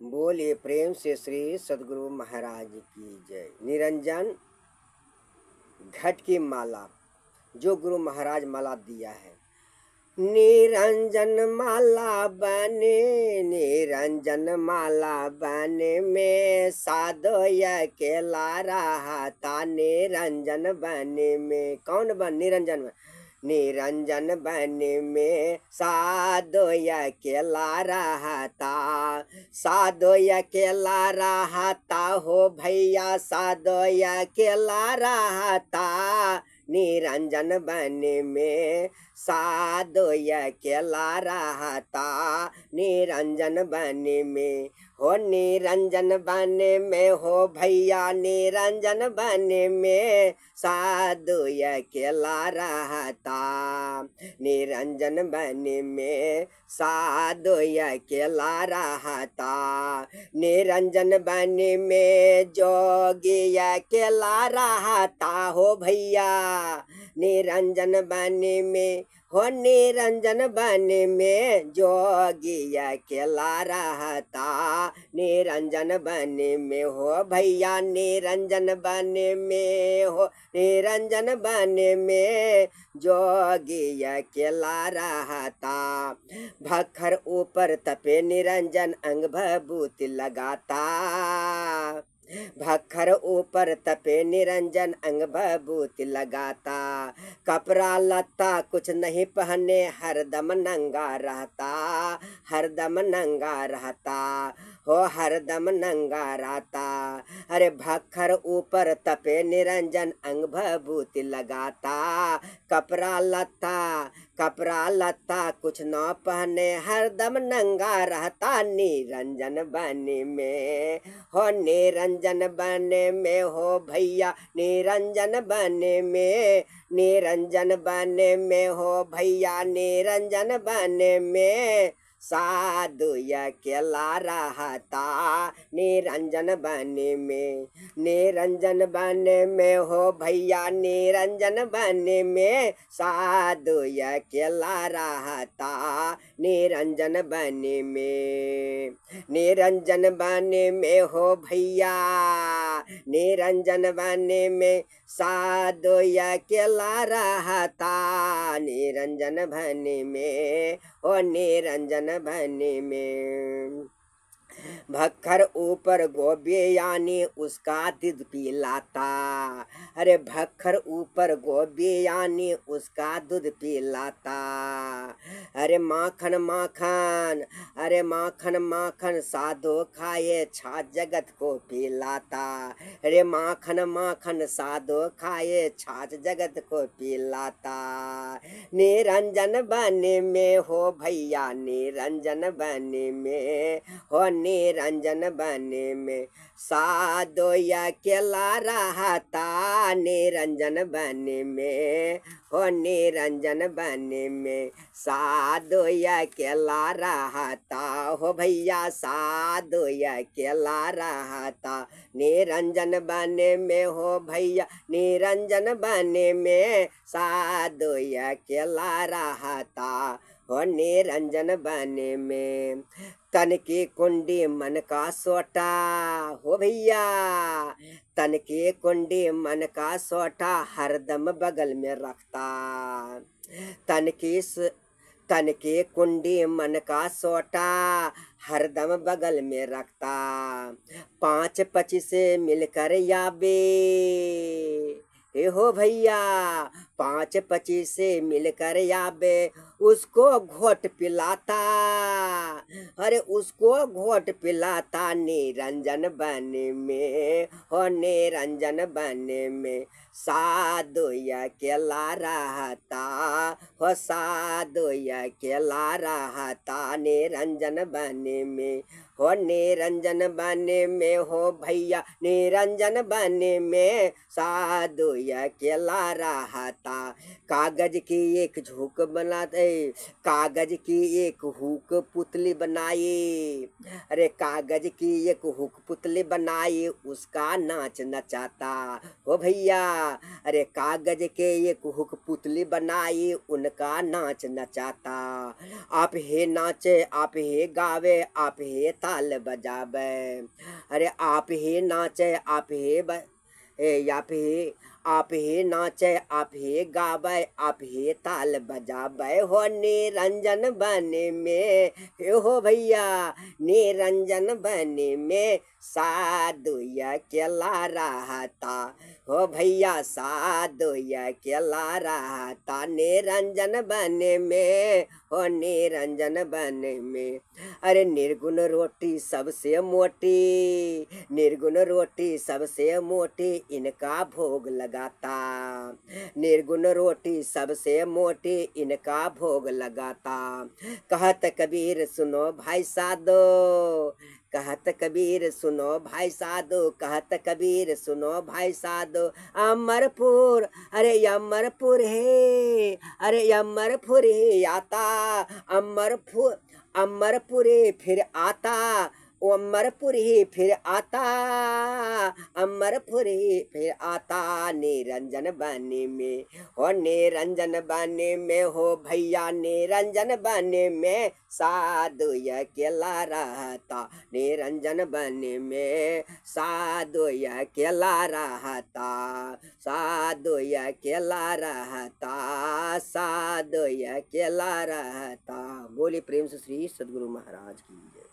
बोलिए प्रेम से श्री सदगुरु महाराज की जय। निरंजन घट की माला जो गुरु महाराज माला दिया है। निरंजन माला बने, निरंजन माला बने में साधो अकेला रहा था। निरंजन बने में कौन बन निरंजन बन निरंजन बने में साधो अकेला रहता। साधो अकेला रहता हो भैया, साधो अकेला रहता। निरंजन बने में साधो अकेला रहता। निरंजन बने में हो, निरंजन बने में हो भैया, निरंजन बने में साधु अकेला रहता। निरंजन बने में साधु अकेला रहता। निरंजन बने में जोगी अकेला रहता हो भैया। निरंजन बने में हो, निरंजन बने में जोगी अकेला रहता। निरंजन बने में हो भैया, निरंजन बने में हो, निरंजन बने में जोगी अकेला रहता। भक्खर ऊपर तपे निरंजन अंग भभूति लगाता। भक्खर ऊपर तपे निरंजन अंग भभूति लगाता। कपड़ा लत्ता कुछ नहीं पहने, हरदम नंगा रहता। हरदम नंगा रहता हो, हरदम नंगा रहता। अरे भक्खर ऊपर तपे निरंजन अंग भभूति लगाता। कपड़ा लत्ता कुछ न पहने, हरदम नंगा रहता। निरंजन बने में हो, निरंजन बने में हो भैया, निरंजन बने में, निरंजन बने में हो भैया, निरंजन बने में साधु अकेला रहता। निरंजन बने में, निरंजन बने में हो भैया, निरंजन बने में साधु अकेला रहता। निरंजन बने में, निरंजन बने में हो भैया, निरंजन बने में साधु अकेला रहता। निरंजन बने में ओ, निरंजन बने में भक्खर ऊपर गोबे यानी उसका दूध पिलाता। अरे भक्खर ऊपर गोबे यानी उसका दूध पिलाता। अरे माखन माखन, अरे माखन माखन साधो खाए छाछ जगत को पिलाता। अरे माखन माखन साधो खाए छाछ जगत को पिलाता। निरंजन बने में हो भैया, निरंजन बने में हो, निरंजन बने में साधो अकेला रहता। निरंजन बने में हो, निरंजन बने में साधो अकेला रहता हो भैया, साधो अकेला रहता। निरंजन बने में हो भैया, निरंजन बने में साधो अकेला रहता हो। निरंजन बने में तन की कुंडी मन का सोटा हो भैया, तन की कुंडी मन का सोटा हरदम बगल में रखता। तन की कुंडी मन का सोटा हरदम बगल में रखता। 5-25 से मिलकर याबे ए हो भैया, 5-25 से मिलकर याबे उसको घोट पिलाता। अरे उसको घोट पिलाता। निरंजन बने में हो, निरंजन बने में साधु अकेला रहता हो, साधु अकेला रहता। निरंजन बने में हो, निरंजन बने में हो भैया, निरंजन बने में साधु अकेला रहता। कागज की एक झोंक बनाते, कागज की एक हुक पुतली बनाई, अरे कागज की एक हुक पुतली बनाई, उसका नाच नचाता। हो भैया, अरे कागज के एक हुक पुतली बनाई, उनका नाच नचाता। आप हे नाचे, आप हे गावे, आप हे ताल बजावे, अरे आप ही नाचे, आप ही आप ही नाचे, आप ही गावे, आप ही ताल बजावे। हो निरंजन बने में, हो भैया निरंजन बने में साधु अकेला रहता। हो भैया साधु अकेला रहता, निरंजन बने में, हो निरंजन बने में। अरे निर्गुण रोटी सबसे मोटी, निर्गुण रोटी सबसे मोटी, इनका भोग लगाता। निर्गुण रोटी सबसे मोटी, इनका भोग लगाता। कहत कबीर सुनो भाई साधो, कहत कबीर सुनो भाई साधो, कहत कबीर सुनो भाई साधो। अमरपुर, अरे अमरपुर है, अरे अमरपुर है आता, अमरपुर, अमरपुरी फिर आता, अमरपुरी फिर आता, अमरपुरी फिर आता। निरंजन बने में, हो निरंजन बने में, हो भैया निरंजन बने में साधु अकेला रहता। निरंजन बने में साधु अकेला रहता, साधु अकेला रहता, साधु अकेला रहता। बोले प्रेम से श्री सद्गुरु महाराज की जय।